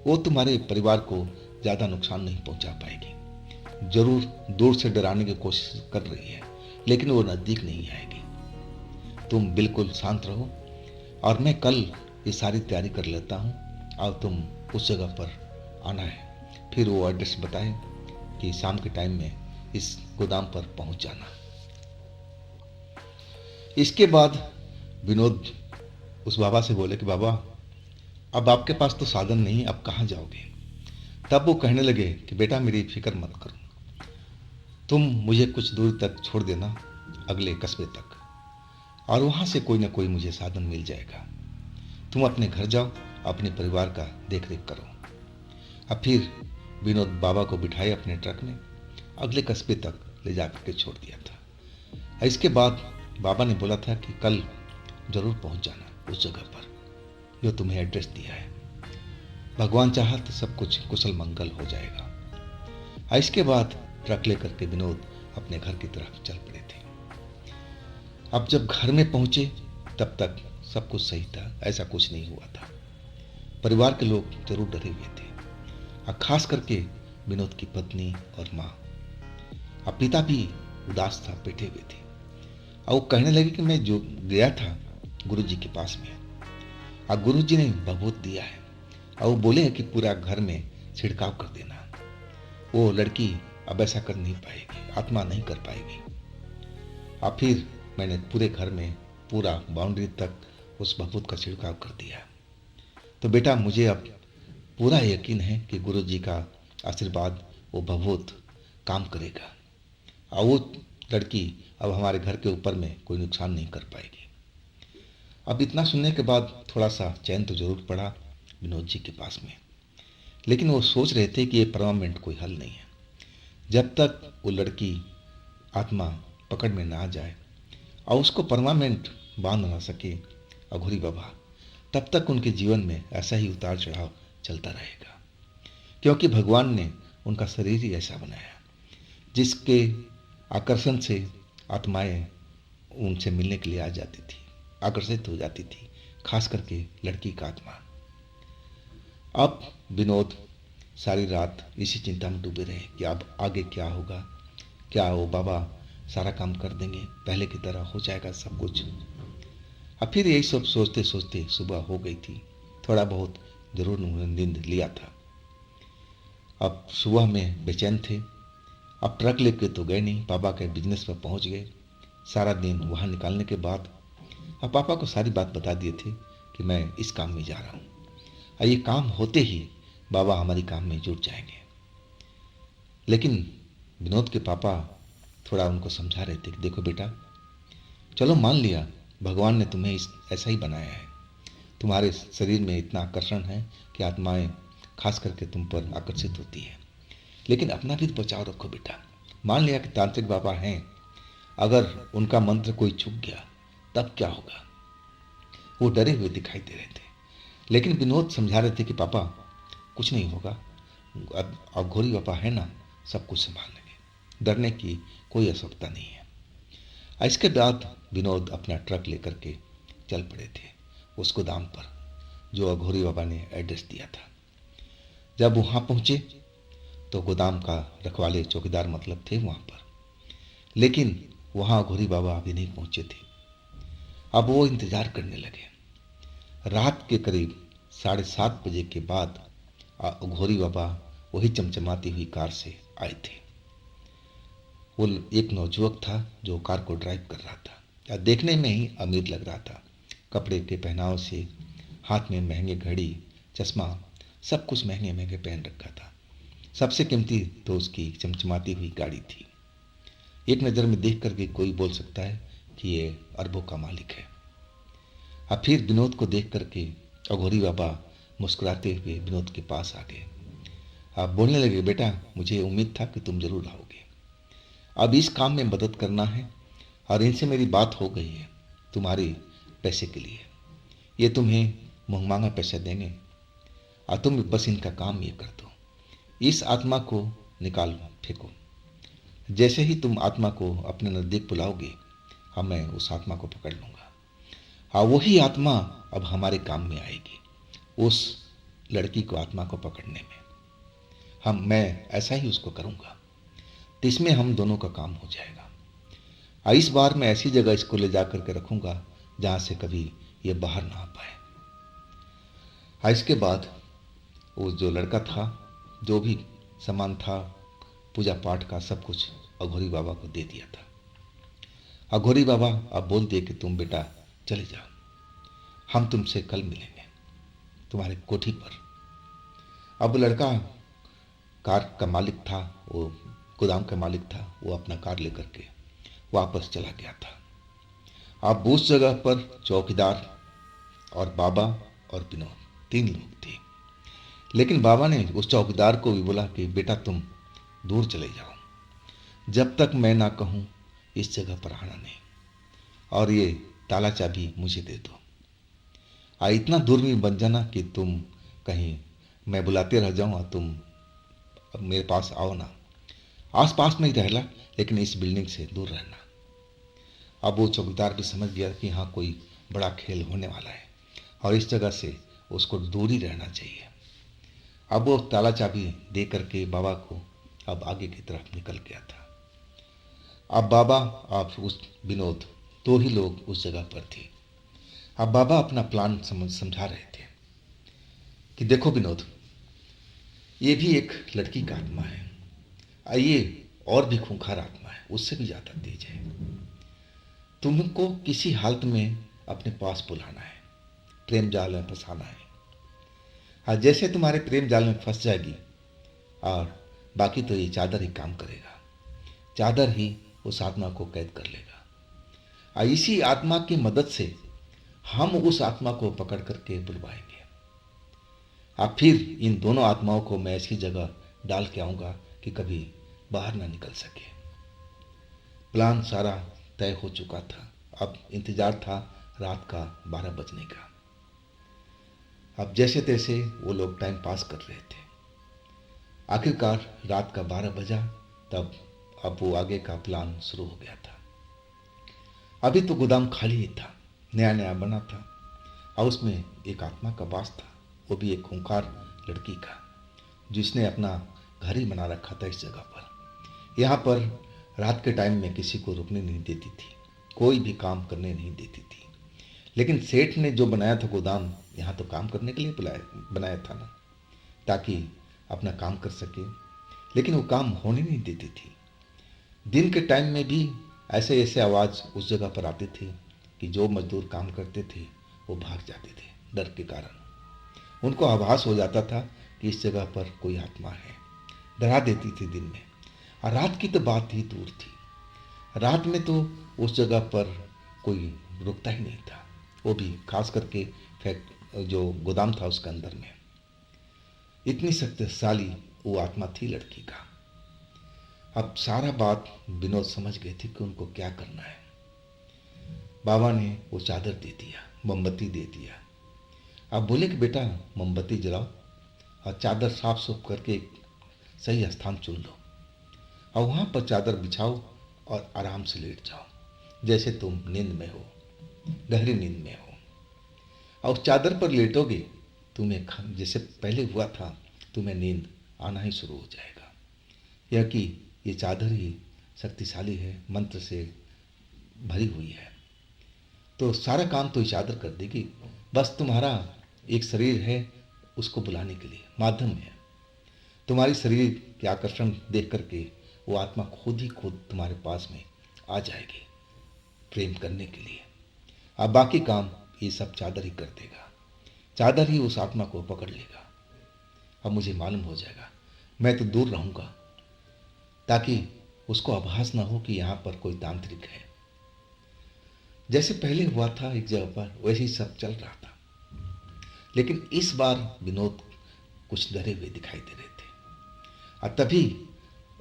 वो तुम्हारे परिवार को ज़्यादा नुकसान नहीं पहुंचा पाएगी, जरूर दूर से डराने की कोशिश कर रही है, लेकिन वो नज़दीक नहीं आएगी। तुम बिल्कुल शांत रहो और मैं कल ये सारी तैयारी कर लेता हूँ और तुम उस जगह पर आना है। फिर वो एड्रेस बताए कि शाम के टाइम में इस गोदाम पर पहुंच जाना। इसके बाद विनोद उस बाबा से बोले कि बाबा अब आपके पास तो साधन नहीं, अब कहाँ जाओगे? तब वो कहने लगे कि बेटा मेरी फिक्र मत करो, तुम मुझे कुछ दूर तक छोड़ देना, अगले कस्बे तक, और वहाँ से कोई ना कोई मुझे साधन मिल जाएगा। तुम अपने घर जाओ, अपने परिवार का देख रेख करो। अब फिर विनोद बाबा को बिठाए अपने ट्रक में, अगले कस्बे तक ले जा करके छोड़ दिया था। इसके बाद बाबा ने बोला था कि कल जरूर पहुंच जाना उस जगह पर जो तुम्हें एड्रेस दिया है। भगवान चाहा तो सब कुछ कुशल मंगल हो जाएगा। इसके बाद ट्रक लेकर के विनोद अपने घर की तरफ चल पड़े थे। अब जब घर में पहुंचे तब तक सब कुछ सही था, ऐसा कुछ नहीं हुआ था। परिवार के लोग जरूर डरे हुए थे, और खास करके विनोद की पत्नी और माँ। अब पिता भी उदास था, बैठे हुए थे, और वो कहने लगे कि मैं जो गया था गुरु जी के पास में, और गुरु जी ने भभूत दिया है, और वो बोले हैं कि पूरा घर में छिड़काव कर देना। वो लड़की अब ऐसा कर नहीं पाएगी, आत्मा नहीं कर पाएगी। और फिर मैंने पूरे घर में पूरा बाउंड्री तक उस भभूत का छिड़काव कर दिया। तो बेटा मुझे अब पूरा यकीन है कि गुरु जी का आशीर्वाद, वो भभूत काम करेगा, और वो लड़की अब हमारे घर के ऊपर में कोई नुकसान नहीं कर पाएगी। अब इतना सुनने के बाद थोड़ा सा चैन तो जरूर पड़ा विनोद जी के पास में, लेकिन वो सोच रहे थे कि ये परमानेंट कोई हल नहीं है। जब तक वो लड़की आत्मा पकड़ में ना आ जाए और उसको परमानेंट बांध ना सके अघोरी बाबा, तब तक उनके जीवन में ऐसा ही उतार चढ़ाव चलता रहेगा। क्योंकि भगवान ने उनका शरीर ही ऐसा बनाया जिसके आकर्षण से आत्माएं उनसे मिलने के लिए आ जाती थी, आकर्षित हो जाती थी, खास करके लड़की का आत्मा। अब विनोद सारी रात इसी चिंता में डूबे रहे कि अब आगे क्या होगा, क्या वो बाबा सारा काम कर देंगे, पहले की तरह हो जाएगा सब कुछ। अब फिर यही सब सोचते सोचते सुबह हो गई थी। थोड़ा बहुत जरूर उन्होंने नींद लिया था। अब सुबह में बेचैन थे। अब ट्रक लेके तो गए नहीं, पापा के बिजनेस पर पहुंच गए। सारा दिन वहाँ निकालने के बाद अब पापा को सारी बात बता दिए थे कि मैं इस काम में जा रहा हूँ, और ये काम होते ही बाबा हमारी काम में जुट जाएंगे। लेकिन विनोद के पापा थोड़ा उनको समझा रहे थे कि देखो बेटा, चलो मान लिया भगवान ने तुम्हें ऐसा ही बनाया है, तुम्हारे शरीर में इतना आकर्षण है कि आत्माएं खास करके तुम पर आकर्षित होती है, लेकिन अपना भी बचाव रखो बेटा। मान लिया कि तांत्रिक बाबा हैं, अगर उनका मंत्र कोई चूक गया तब क्या होगा? वो डरे हुए दिखाई दे रहे थे, लेकिन विनोद समझा रहे थे कि पापा कुछ नहीं होगा, अब अघोरी बाबा है ना, सब कुछ संभाल लेंगे, डरने की कोई आवश्यकता नहीं है। इसके बाद विनोद अपना ट्रक लेकर के चल पड़े थे उस गोदाम पर जो अघोरी बाबा ने एड्रेस दिया था। जब वहाँ पहुँचे तो गोदाम का रखवाले चौकीदार मतलब थे वहाँ पर, लेकिन वहाँ अघोरी बाबा अभी नहीं पहुँचे थे। अब वो इंतज़ार करने लगे। रात के करीब 7:30 बजे के बाद अघोरी बाबा वही चमचमाती हुई कार से आए थे। वो एक नौजुवक था जो कार को ड्राइव कर रहा था, या देखने में ही अमीर लग रहा था। कपड़े के पहनाव से, हाथ में महंगे घड़ी, चश्मा, सब कुछ महंगे महंगे पहन रखा था। सबसे कीमती तो उसकी चमचमाती हुई गाड़ी थी। एक नज़र में देख करके कोई बोल सकता है कि ये अरबों का मालिक है। अब फिर विनोद को देख करके अघोरी बाबा मुस्कुराते हुए विनोद के पास आ गए। आप बोलने लगे, बेटा मुझे उम्मीद था कि तुम जरूर आओगे, अब इस काम में मदद करना है, और इनसे मेरी बात हो गई है तुम्हारे पैसे के लिए। ये तुम्हें मुँह मांगा पैसा देंगे, और तुम बस इनका काम ये कर दो, इस आत्मा को निकाल फेंको। जैसे ही तुम आत्मा को अपने नज़दीक बुलाओगे, अब मैं उस आत्मा को पकड़ लूँगा, और वही आत्मा अब हमारे काम में आएगी, उस लड़की को आत्मा को पकड़ने में। मैं ऐसा ही उसको करूँगा, तो इसमें हम दोनों का काम हो जाएगा। और इस बार मैं ऐसी जगह इसको ले जा करके रखूँगा जहाँ से कभी ये बाहर ना आ पाए। और इसके बाद वो जो लड़का था, जो भी सामान था पूजा पाठ का, सब कुछ अघोरी बाबा को दे दिया था। अघोरी बाबा अब बोल दिए कि तुम बेटा चले जाओ, हम तुमसे कल मिलेंगे। तुम्हारे कोठी पर। अब वो लड़का कार का मालिक था, वो गोदाम का मालिक था, वो अपना कार लेकर के वापस चला गया था। अब उस जगह पर चौकीदार और बाबा और विनोद, तीन लोग थे। लेकिन बाबा ने उस चौकीदार को भी बोला कि बेटा तुम दूर चले जाओ, जब तक मैं ना कहूँ इस जगह पर आना नहीं, और ये ताला चाबी मुझे दे दो। इतना दूर भी बन जाना कि तुम कहीं मैं बुलाते रह जाऊँ और तुम अब मेरे पास आओ ना। आस पास में ही रहना, लेकिन इस बिल्डिंग से दूर रहना। अब वो चौकीदार भी समझ गया कि हाँ कोई बड़ा खेल होने वाला है और इस जगह से उसको दूर ही रहना चाहिए। अब वो ताला चाबी दे करके बाबा को अब आगे की तरफ निकल गया था। अब बाबा आप उस विनोद, दो ही लोग उस जगह पर थे। अब बाबा अपना प्लान समझा रहे थे कि देखो विनोद, ये भी एक लड़की का आत्मा है, ये और भी खूंखार आत्मा है, उससे भी ज़्यादा तेज है। तुमको किसी हालत में अपने पास बुलाना है, प्रेम जाल में फंसाना है। जैसे तुम्हारे प्रेम जाल में फंस जाएगी और बाकी तो ये चादर ही काम करेगा, चादर ही उस आत्मा को कैद कर लेगा। इसी आत्मा की मदद से हम उस आत्मा को पकड़ करके बुलवाएंगे। फिर इन दोनों आत्माओं को मैं ऐसी जगह डाल के आऊंगा कि कभी बाहर ना निकल सके। प्लान सारा तय हो चुका था। अब इंतजार था रात का 12 बजने का। अब जैसे तैसे वो लोग टाइम पास कर रहे थे। आखिरकार रात का 12 बजा, तब अब वो आगे का प्लान शुरू हो गया था। अभी तो गोदाम खाली ही था, नया नया बना था, और उसमें एक आत्मा का वास था, वो भी एक खूंखार लड़की का, जिसने अपना घर ही बना रखा था इस जगह पर। यहाँ पर रात के टाइम में किसी को रुकने नहीं देती थी, कोई भी काम करने नहीं देती थी। लेकिन सेठ ने जो बनाया था गोदाम, यहाँ तो काम करने के लिए बनाया था ना, ताकि अपना काम कर सके, लेकिन वो काम होने नहीं देती थी। दिन के टाइम में भी ऐसे ऐसे आवाज़ उस जगह पर आती थी कि जो मजदूर काम करते थे वो भाग जाते थे डर के कारण। उनको आभास हो जाता था कि इस जगह पर कोई आत्मा है, डरा देती थी दिन में। और रात की तो बात ही दूर थी, रात में तो उस जगह पर कोई रुकता ही नहीं था, वो भी खास करके जो गोदाम था उसके अंदर में। इतनी शक्तिशाली वो आत्मा थी लड़की का। अब सारा बात विनोद समझ गए थे कि उनको क्या करना है। बाबा ने वो चादर दे दिया, मोमबत्ती दे दिया। अब बोले कि बेटा मोमबत्ती जलाओ और चादर साफ सुफ करके एक सही स्थान चुन लो, और वहाँ पर चादर बिछाओ और आराम से लेट जाओ, जैसे तुम नींद में हो, गहरी नींद में हो। और उस चादर पर लेटोगे, तुम्हें जैसे पहले हुआ था, तुम्हें नींद आना ही शुरू हो जाएगा। यह कि ये चादर ही शक्तिशाली है, मंत्र से भरी हुई है, तो सारा काम तो ये चादर कर देगी। बस तुम्हारा एक शरीर है, उसको बुलाने के लिए माध्यम है। तुम्हारी शरीर के आकर्षण देख करके वो आत्मा खुद ही खुद तुम्हारे पास में आ जाएगी प्रेम करने के लिए। अब बाकी काम ये सब चादर ही कर देगा, चादर ही उस आत्मा को पकड़ लेगा। अब मुझे मालूम हो जाएगा, मैं तो दूर रहूँगा ताकि उसको आभास ना हो कि यहाँ पर कोई तांत्रिक है। जैसे पहले हुआ था एक जगह पर, वैसे ही सब चल रहा था। लेकिन इस बार विनोद कुछ डरे हुए दिखाई दे रहे थे। और तभी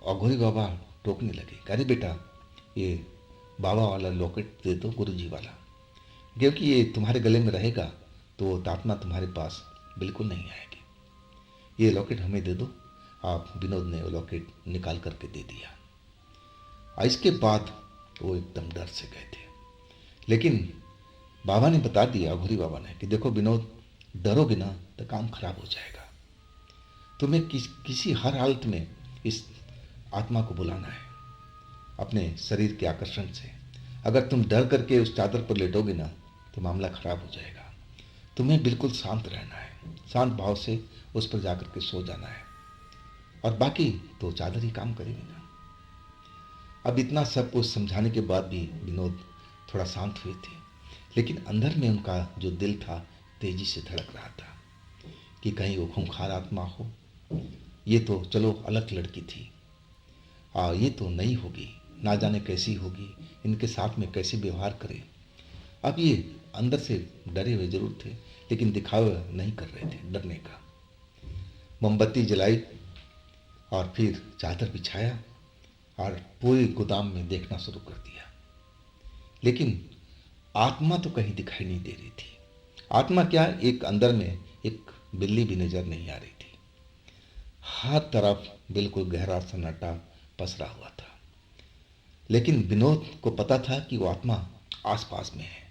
अघोरी बाबा टोकने लगे, अरे बेटा ये बाबा वाला लॉकेट दे दो, गुरुजी वाला, क्योंकि ये तुम्हारे गले में रहेगा तो वो आत्मा तुम्हारे पास बिल्कुल नहीं आएगी। ये लॉकेट हमें दे दो। आप विनोद ने वो लॉकेट निकाल करके दे दिया। और इसके बाद वो एकदम डर से गए थे। लेकिन बाबा ने बता दिया, अघोरी बाबा ने, कि देखो विनोद, डरोगे ना तो काम खराब हो जाएगा। तुम्हें किसी हर हालत में इस आत्मा को बुलाना है अपने शरीर के आकर्षण से। अगर तुम डर करके उस चादर पर लेटोगे ना तो मामला खराब हो जाएगा। तुम्हें बिल्कुल शांत रहना है, शांत भाव से उस पर जाकर के सो जाना है, और बाकी तो चादर ही काम करेगी ना। अब इतना सब कुछ समझाने के बाद भी विनोद थोड़ा शांत हुए थे, लेकिन अंदर में उनका जो दिल था तेजी से धड़क रहा था। कि कहीं वो खूंखार आत्मा हो। ये तो चलो अलग लड़की थी, ये तो नई होगी, ना जाने कैसी होगी, इनके साथ में कैसे व्यवहार करे। अब ये अंदर से डरे हुए जरूर थे, लेकिन दिखावा नहीं कर रहे थे डरने का। मोमबत्ती जलाई और फिर चादर बिछाया और पूरे गोदाम में देखना शुरू कर दिया। लेकिन आत्मा तो कहीं दिखाई नहीं दे रही थी। आत्मा क्या, एक अंदर में एक बिल्ली भी नजर नहीं आ रही थी। हर तरफ बिल्कुल गहरा सन्नाटा पसरा हुआ था। लेकिन विनोद को पता था कि वो आत्मा आसपास में है।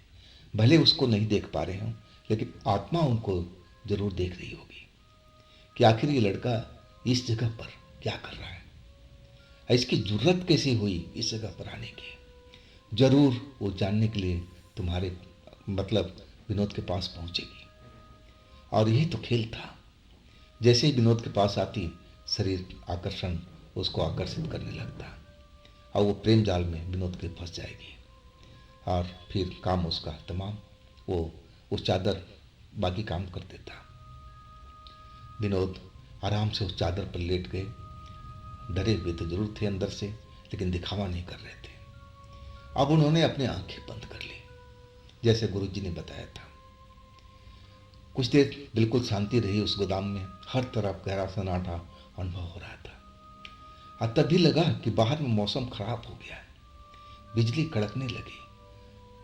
भले उसको नहीं देख पा रहे हों, लेकिन आत्मा उनको जरूर देख रही होगी कि आखिर ये लड़का इस जगह पर क्या कर रहा है, इसकी जरूरत कैसी हुई इस जगह पर आने की। जरूर वो जानने के लिए तुम्हारे मतलब विनोद के पास पहुंचेगी। और यही तो खेल था। जैसे ही विनोद के पास आती, शरीर आकर्षण उसको आकर्षित करने लगता और वो प्रेम जाल में विनोद के फंस जाएगी। और फिर काम उसका तमाम, वो उस चादर बाकी काम कर देता। विनोद आराम से उस चादर पर लेट गए। डरे हुए तो जरूर थे अंदर से, लेकिन दिखावा नहीं कर रहे थे। अब उन्होंने अपनी आंखें बंद कर ली, जैसे गुरुजी ने बताया था। कुछ देर बिल्कुल शांति रही उस गोदाम में। हर तरफ गहरा सन्नाटा अनुभव हो रहा था। और तभी लगा कि बाहर में मौसम खराब हो गया है। बिजली कड़कने लगी।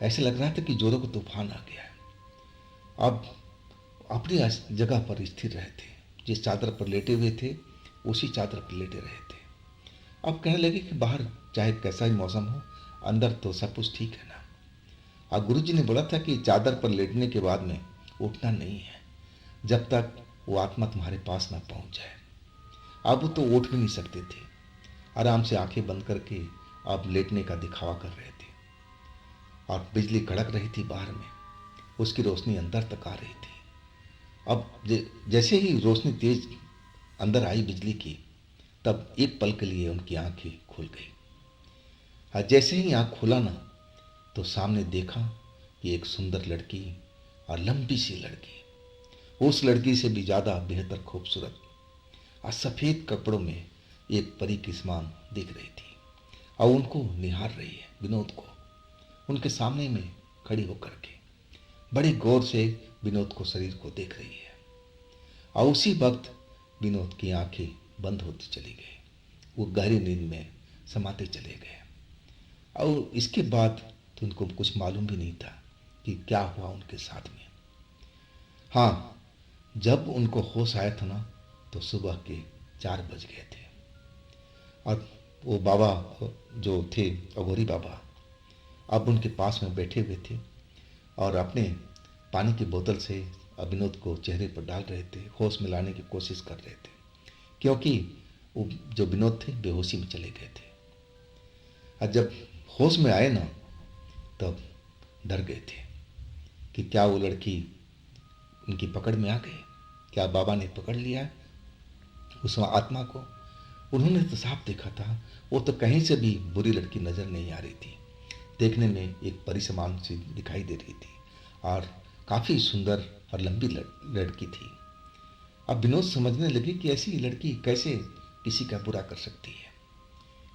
ऐसे लग रहा था कि जोरों का तूफान आ गया है। अब अपनी जगह पर स्थिर रहे थे। जिस चादर पर लेटे हुए थे उसी चादर पर लेटे रहे थे। अब कहने लगे कि बाहर चाहे कैसा ही मौसम हो, अंदर तो सब कुछ ठीक है ना। और गुरुजी ने बोला था कि चादर पर लेटने के बाद में उठना नहीं है जब तक वो आत्मा तुम्हारे पास ना पहुंच जाए। अब वो तो उठ भी नहीं सकते थे। आराम से आंखें बंद करके अब लेटने का दिखावा कर रहे थे। और बिजली कड़क रही थी बाहर में, उसकी रोशनी अंदर तक आ रही थी। अब जैसे ही रोशनी तेज अंदर आई बिजली की, तब एक पल के लिए उनकी आंखें खुल गई। और जैसे ही आंख खुला ना, तो सामने देखा कि एक सुंदर लड़की और लंबी सी लड़की, उस लड़की से भी ज़्यादा बेहतर खूबसूरत और सफ़ेद कपड़ों में एक परी की समान दिख रही थी। और उनको निहार रही है विनोद को, उनके सामने में खड़ी होकर के बड़े गौर से विनोद को, शरीर को देख रही है। और उसी वक्त विनोद की आंखें बंद होती चली गई। वो गहरी नींद में समाते चले गए। और इसके बाद तो उनको कुछ मालूम भी नहीं था कि क्या हुआ उनके साथ में। हाँ, जब उनको होश आया था ना, तो सुबह के 4 बज गए थे। और वो बाबा जो थे, अघोरी बाबा, अब उनके पास में बैठे हुए थे और अपने पानी की बोतल से विनोद को चेहरे पर डाल रहे थे, होश में लाने की कोशिश कर रहे थे। क्योंकि वो जो विनोद थे बेहोशी में चले गए थे। और जब होश में आए ना, तब डर गए थे कि क्या वो लड़की उनकी पकड़ में आ गई, क्या बाबा ने पकड़ लिया उस आत्मा को। उन्होंने तो साफ देखा था, वो तो कहीं से भी बुरी लड़की नजर नहीं आ रही थी। देखने में एक परी समान सी दिखाई दे रही थी और काफ़ी सुंदर और लंबी लड़की थी। अब विनोद समझने लगे कि ऐसी लड़की कैसे किसी का बुरा कर सकती है।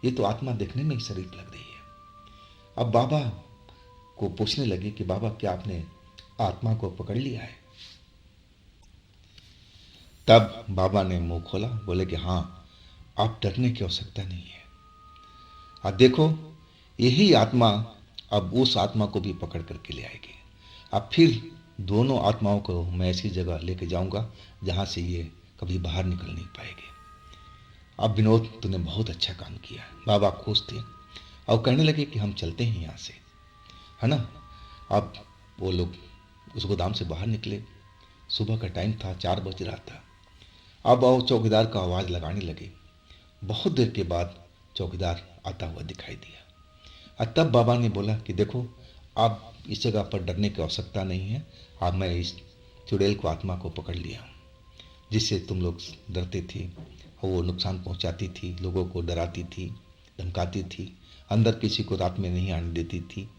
ये तो आत्मा देखने में ही शरीफ लग रही है। अब बाबा को पूछने लगे कि बाबा, क्या आपने आत्मा को पकड़ लिया है? तब बाबा ने मुंह खोला, बोले कि हाँ, आप डरने की आवश्यकता नहीं है। अब देखो, यही आत्मा अब उस आत्मा को भी पकड़ करके ले आएगी। अब फिर दोनों आत्माओं को मैं ऐसी जगह लेके जाऊंगा जहां से ये कभी बाहर निकल नहीं पाएगी। अब विनोद, तूने बहुत अच्छा काम किया। बाबा खुश थे और कहने लगे कि हम चलते हैं यहाँ से, है ना। अब वो लोग उस गोदाम से बाहर निकले। सुबह का टाइम था, 4 बज रहा था। अब वो चौकीदार का आवाज़ लगाने लगे। बहुत देर के बाद चौकीदार आता हुआ दिखाई दिया। और तब बाबा ने बोला कि देखो, अब इस जगह पर डरने की आवश्यकता नहीं है। अब मैं इस चुड़ैल को, आत्मा को पकड़ लिया हूँ, जिससे तुम लोग डरते थे। वो नुकसान पहुँचाती थी, लोगों को डराती थी, धमकाती थी, अंदर किसी को रात में नहीं आने देती थी।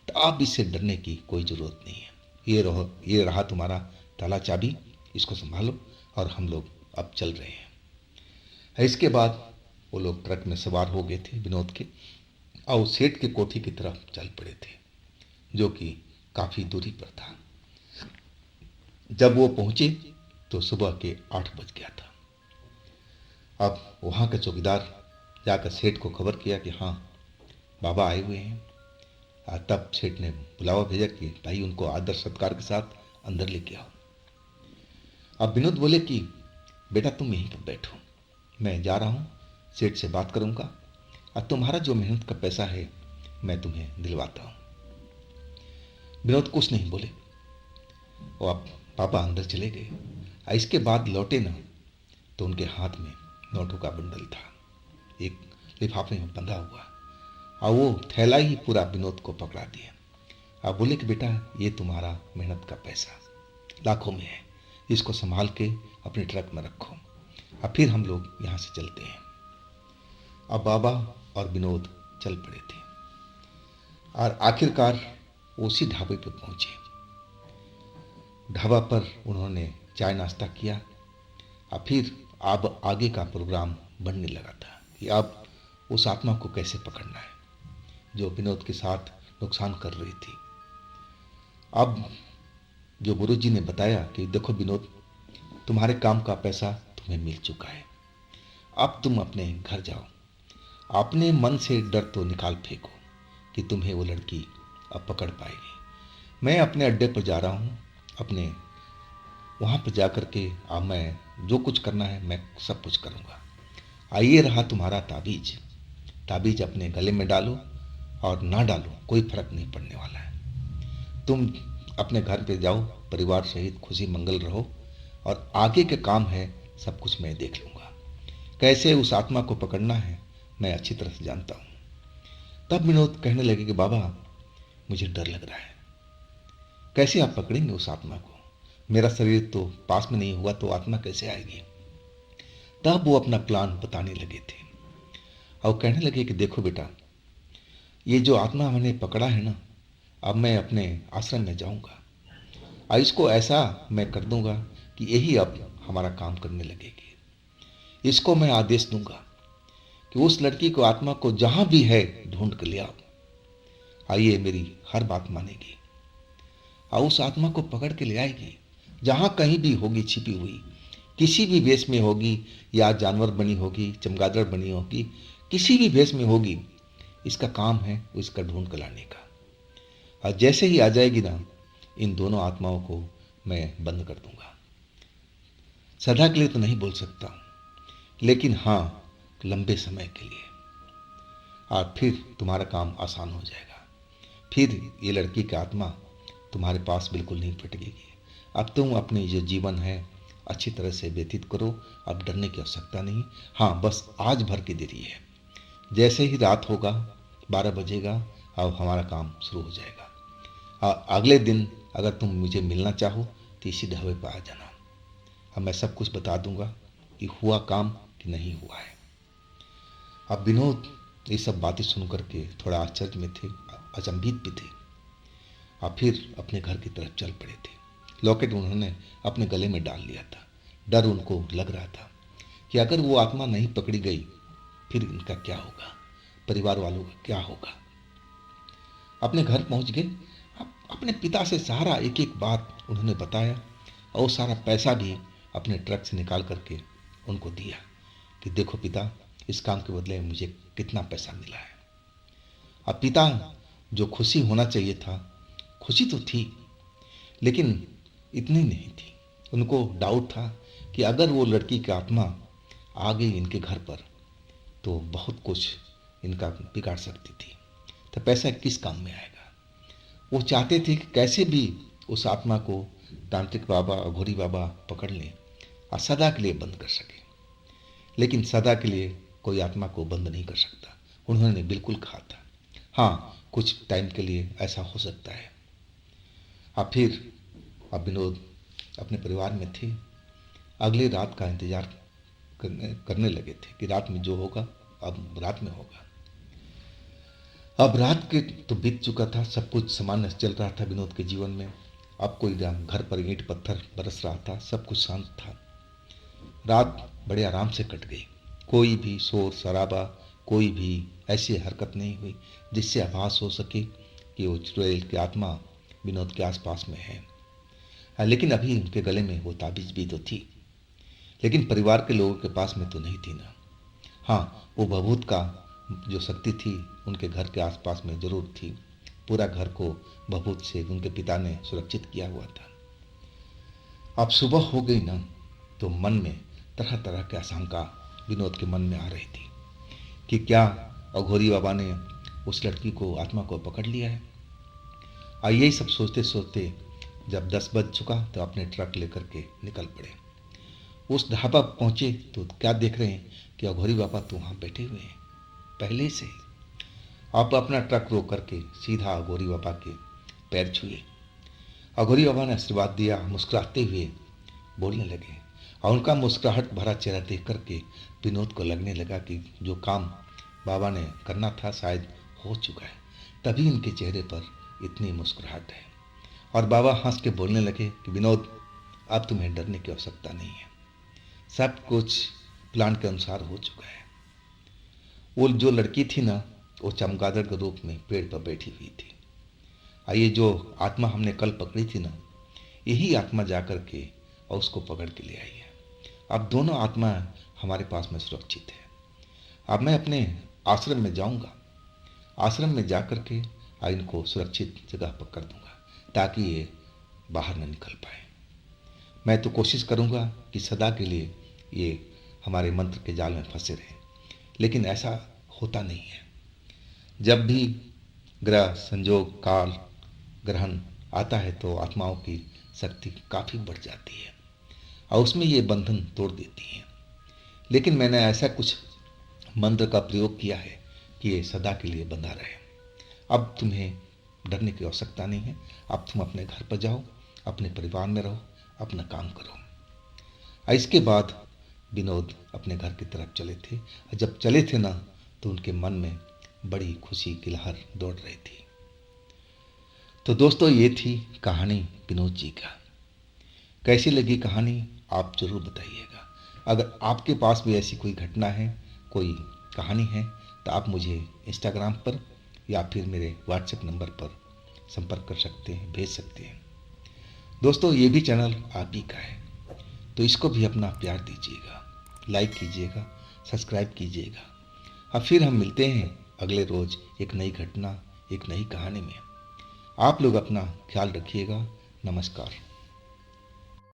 तो अब इससे डरने की कोई ज़रूरत नहीं है। ये रहा तुम्हारा ताला चाबी, इसको संभालो और हम लोग अब चल रहे हैं। इसके बाद वो लोग ट्रक में सवार हो गए थे विनोद के, और उस सेठ की कोठी की तरफ चल पड़े थे, जो कि काफ़ी दूरी पर था। जब वो पहुंचे तो सुबह के 8 बज गया था। अब वहाँ का चौकीदार जाकर सेठ को खबर किया कि हाँ, बाबा आए हुए हैं। तब सेठ ने बुलावा भेजा कि भाई उनको आदर सत्कार के साथ अंदर लेके आओ। अब विनोद बोले कि बेटा तुम यहीं पर बैठो, मैं जा रहा हूँ, सेठ से बात करूँगा और तुम्हारा जो मेहनत का पैसा है मैं तुम्हें दिलवाता हूँ। विनोद कुछ नहीं बोले, वो अब पापा अंदर चले गए। इसके बाद लौटे ना तो उनके हाथ में नोटों का बंडल था, एक लिफाफे में बंधा हुआ, और वो थैला ही पूरा विनोद को पकड़ा दिया। आप बोले कि बेटा ये तुम्हारा मेहनत का पैसा लाखों में है, इसको संभाल के अपने ट्रक में रखो, अब फिर हम लोग यहाँ से चलते हैं। अब बाबा और विनोद चल पड़े थे और आखिरकार उसी ढाबे पर पहुंचे। ढाबा पर उन्होंने चाय नाश्ता किया और फिर अब आगे का प्रोग्राम बनने लगा था कि अब उस आत्मा को कैसे पकड़ना है जो विनोद के साथ नुकसान कर रही थी। अब जो गुरुजी ने बताया कि देखो विनोद, तुम्हारे काम का पैसा तुम्हें मिल चुका है, अब तुम अपने घर जाओ, अपने मन से डर तो निकाल फेंको कि तुम्हें वो लड़की अब पकड़ पाएगी। मैं अपने अड्डे पर जा रहा हूँ, अपने वहाँ पर जा कर के अब मैं जो कुछ करना है मैं सब कुछ करूँगा। आइए रहा तुम्हारा ताबीज, ताबीज अपने गले में डालो और ना डालो, कोई फर्क नहीं पड़ने वाला है। तुम अपने घर पे जाओ, परिवार सहित खुशी मंगल रहो, और आगे के काम है सब कुछ मैं देख लूँगा। कैसे उस आत्मा को पकड़ना है मैं अच्छी तरह से जानता हूँ। तब विनोद कहने लगे कि बाबा मुझे डर लग रहा है, कैसे आप पकड़ेंगे उस आत्मा को? मेरा शरीर तो पास में नहीं हुआ तो आत्मा कैसे आएगी? तब वो अपना प्लान बताने लगे थे और कहने लगे कि देखो बेटा, ये जो आत्मा मैंने पकड़ा है ना, अब मैं अपने आश्रम में जाऊंगा और इसको ऐसा मैं कर दूंगा कि यही अब हमारा काम करने लगेगी। इसको मैं आदेश दूंगा कि उस लड़की को, आत्मा को जहां भी है ढूंढ कर ले आओ। आइए मेरी हर बात मानेगी और उस आत्मा को पकड़ के ले आएगी। जहां कहीं भी होगी छिपी हुई, किसी भी वेश में होगी, या जानवर बनी होगी, चमगादड़ बनी होगी, किसी भी वेश में होगी, इसका काम है उसका ढूंढ कर लाने का। और जैसे ही आ जाएगी ना, इन दोनों आत्माओं को मैं बंद कर दूंगा। सदा के लिए तो नहीं बोल सकता हूं, लेकिन हाँ लंबे समय के लिए, और फिर तुम्हारा काम आसान हो जाएगा। फिर ये लड़की की आत्मा तुम्हारे पास बिल्कुल नहीं फटकेगी। अब तुम अपने जो जीवन है अच्छी तरह से व्यतीत करो, अब डरने की आवश्यकता नहीं। हाँ बस आज भर की देरी है, जैसे ही रात होगा 12 बजेगा, अब हमारा काम शुरू हो जाएगा। और अगले दिन अगर तुम मुझे मिलना चाहो तो इसी ढाबे पर आ जाना, अब मैं सब कुछ बता दूंगा कि हुआ काम कि नहीं हुआ है। अब विनोद ये सब बातें सुन करके थोड़ा आश्चर्य में थे, अचंभित भी थे, और फिर अपने घर की तरफ चल पड़े थे। लॉकेट उन्होंने अपने गले में डाल लिया था। डर उनको लग रहा था कि अगर वो आत्मा नहीं पकड़ी गई फिर इनका क्या होगा, परिवार वालों का क्या होगा। अपने घर पहुंच गए, अपने पिता से सारा एक एक बात उन्होंने बताया, और सारा पैसा भी अपने ट्रक से निकाल करके उनको दिया कि देखो पिता, इस काम के बदले मुझे कितना पैसा मिला है। अब पिता जो खुशी होना चाहिए था, खुशी तो थी, लेकिन इतनी नहीं थी। उनको डाउट था कि अगर वो लड़की की आत्मा आ गई इनके घर पर तो बहुत कुछ इनका बिगाड़ सकती थी, तो पैसा किस काम में आएगा। वो चाहते थे कि कैसे भी उस आत्मा को तांत्रिक बाबा और घोरी बाबा पकड़ लें और सदा के लिए बंद कर सके। लेकिन सदा के लिए कोई आत्मा को बंद नहीं कर सकता, उन्होंने बिल्कुल कहा था। हाँ कुछ टाइम के लिए ऐसा हो सकता है। अब फिर अब विनोद अपने परिवार में थे, अगली रात का इंतजार करने लगे थे कि रात में जो होगा अब रात में होगा। अब रात के तो बीत चुका था, सब कुछ सामान्य चल रहा था विनोद के जीवन में। अब कोई घर पर ईंट पत्थर बरस रहा था, सब कुछ शांत था। रात बड़े आराम से कट गई। कोई भी शोर शराबा, कोई भी ऐसी हरकत नहीं हुई जिससे आभास हो सके कि वो चुड़ैल की आत्मा विनोद के आसपास में है। लेकिन अभी उनके गले में वो ताबीज भी तो थी, लेकिन परिवार के लोगों के पास में तो नहीं थी ना। हाँ, वो भभूत का जो शक्ति थी उनके घर के आसपास में जरूर थी। पूरा घर को भभूत से उनके पिता ने सुरक्षित किया हुआ था। अब सुबह हो गई ना, तो मन में तरह तरह की आशंका विनोद के मन में आ रही थी कि क्या अघोरी बाबा ने उस लड़की को, आत्मा को पकड़ लिया है। और यही सब सोचते सोचते जब 10 बज चुका तो अपने ट्रक लेकर के निकल पड़े। उस ढाबा पहुंचे तो क्या देख रहे हैं कि अघोरी बाबा तो वहाँ बैठे हुए हैं पहले से। आप अपना ट्रक रोक करके सीधा अघोरी बाबा के पैर छुए। अघोरी बाबा ने आशीर्वाद दिया, मुस्कुराते हुए बोलने लगे। और उनका मुस्कुराहट भरा चेहरा देख करके विनोद को लगने लगा कि जो काम बाबा ने करना था शायद हो चुका है, तभी इनके चेहरे पर इतनी मुस्कुराहट है। और बाबा हंस के बोलने लगे कि विनोद, अब तुम्हें डरने की आवश्यकता नहीं है, सब कुछ प्लान के अनुसार हो चुका है। वो जो लड़की थी ना, वो चमगादड़ के रूप में पेड़ पर बैठी हुई थी। और ये जो आत्मा हमने कल पकड़ी थी ना, यही आत्मा जा कर के और उसको पकड़ के ले आई है। अब दोनों आत्मा हमारे पास में सुरक्षित है। अब मैं अपने आश्रम में जाऊंगा, आश्रम में जा कर के इनको सुरक्षित जगह पर कर दूंगा ताकि ये बाहर न निकल पाए। मैं तो कोशिश करूंगा कि सदा के लिए ये हमारे मंत्र के जाल में फंसे रहें, लेकिन ऐसा होता नहीं है। जब भी ग्रह संजोग काल ग्रहण आता है तो आत्माओं की शक्ति काफ़ी बढ़ जाती है और उसमें ये बंधन तोड़ देती हैं। लेकिन मैंने ऐसा कुछ मंत्र का प्रयोग किया है कि ये सदा के लिए बंधा रहे। अब तुम्हें डरने की आवश्यकता नहीं है। अब तुम अपने घर पर जाओ, अपने परिवार में रहो, अपना काम करो। और इसके बाद विनोद अपने घर की तरफ चले थे। जब चले थे ना, तो उनके मन में बड़ी खुशी की लहर दौड़ रही थी। तो दोस्तों, ये थी कहानी विनोद जी का। कैसी लगी कहानी आप ज़रूर बताइएगा। अगर आपके पास भी ऐसी कोई घटना है, कोई कहानी है, तो आप मुझे इंस्टाग्राम पर या फिर मेरे व्हाट्सएप नंबर पर संपर्क कर सकते हैं, भेज सकते हैं। दोस्तों, ये भी चैनल आप ही का है, तो इसको भी अपना प्यार दीजिएगा, लाइक कीजिएगा, सब्सक्राइब कीजिएगा। और फिर हम मिलते हैं अगले रोज़ एक नई घटना, एक नई कहानी में। आप लोग अपना ख्याल रखिएगा। नमस्कार।